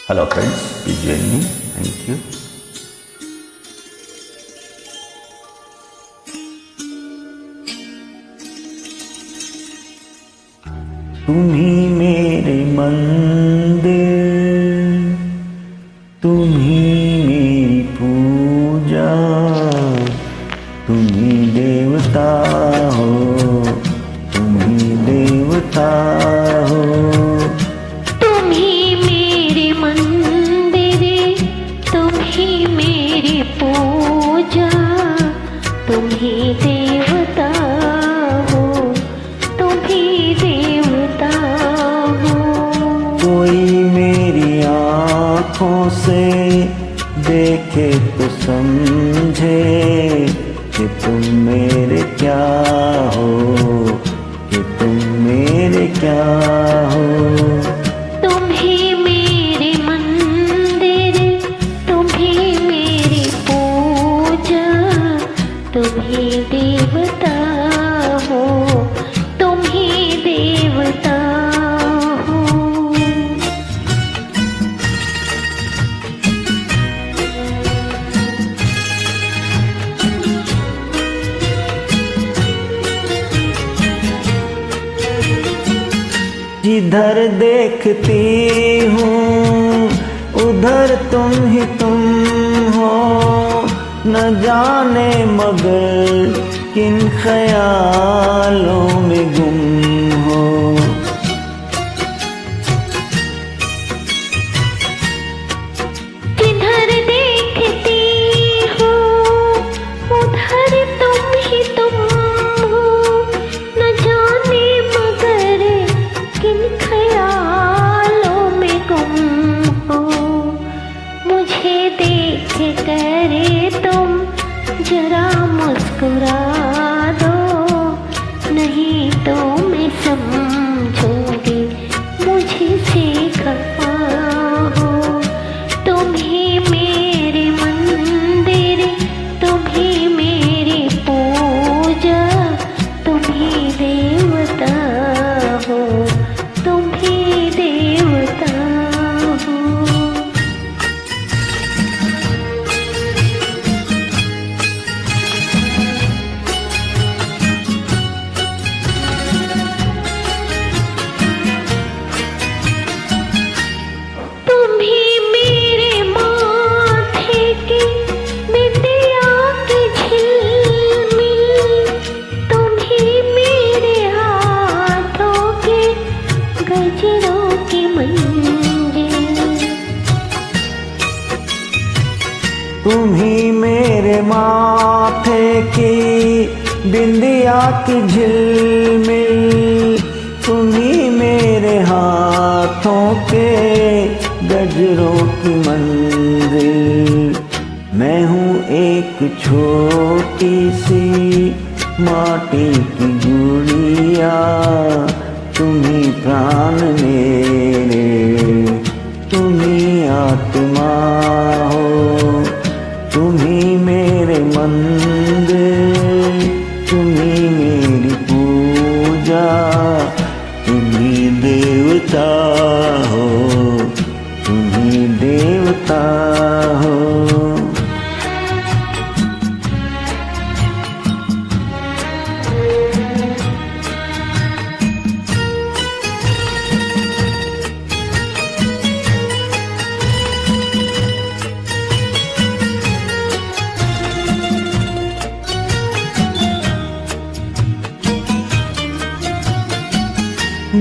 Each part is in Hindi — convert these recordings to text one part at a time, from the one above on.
Hello friends, please join me. Thank you. तुम ही मेरे मंदिर, तुम ही मेरी पूजा, तुम ही देवता हो, तुम ही देवता हो। तुम ही मेरे मंदिर, तुम ही मेरी पूजा, तुम ही देवता हो, तुम ही देवता हो। कोई मेरी आँखों से देखे तो समझे कि तुम मेरे क्या हो, कि तुम मेरे क्या हो। तुम ही मेरे मंदिर, तुम ही मेरी पूजा, तुम ही देवता हो, तुम ही देवता हो। जिधर देखती हूँ उधर तुम ही तुम हो, न जाने मगर किन ख्यालों में गुम हो। जिधर देखती हूँ उधर तुम ही तुम हो, न जाने मगर किन ख्यालों में गुम हो। मुझे देख कर तुम जरा मुस्कुरा दो, नहीं तो मैं समझूंगी मुझसे खफा हो। तुम ही मेरे मंदिर, तुम ही मेरी पूजा, तुम ही देवता हो, तुम ही देवता हो। तुम ही मेरे माथे की बिंदिया की झिलमिल, तुम ही मेरे हाथों के गजरों की मंजिल। तुम ही मेरे माथे की बिंदिया की झिलमिल, तुम ही मेरे हाथों के गजरों की मंजिल। मैं हूँ एक छोटी सी माटी की गुड़िया, तुम ही प्राण मेरे, तुम ही आत्मा हो। तुम ही मेरे मंदिर, तुम ही मेरी पूजा, तुम ही देवता हो, तुम ही देवता हो।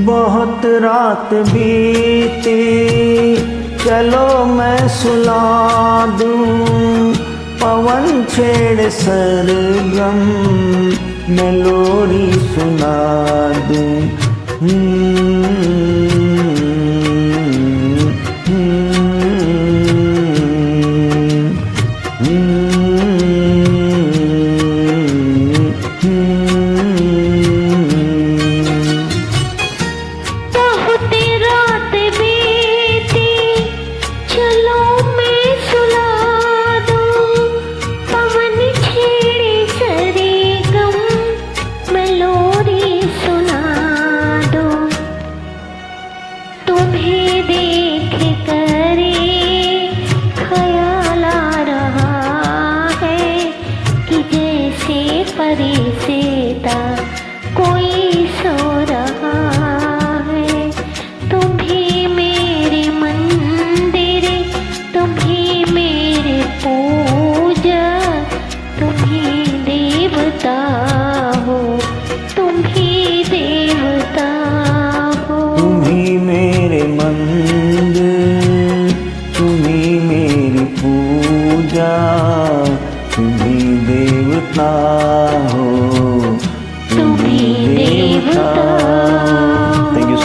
बहुत रात बीती, चलो मैं सुला दूं, पवन छेड़ सरगम मैं लोरी सुना दूं। बहुत रात बीती, चलो मैं सुला दूं, पवन छेड़े सरगम मैं लोरी सुना दूं।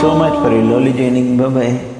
so much for your lovely joining. Bye bye.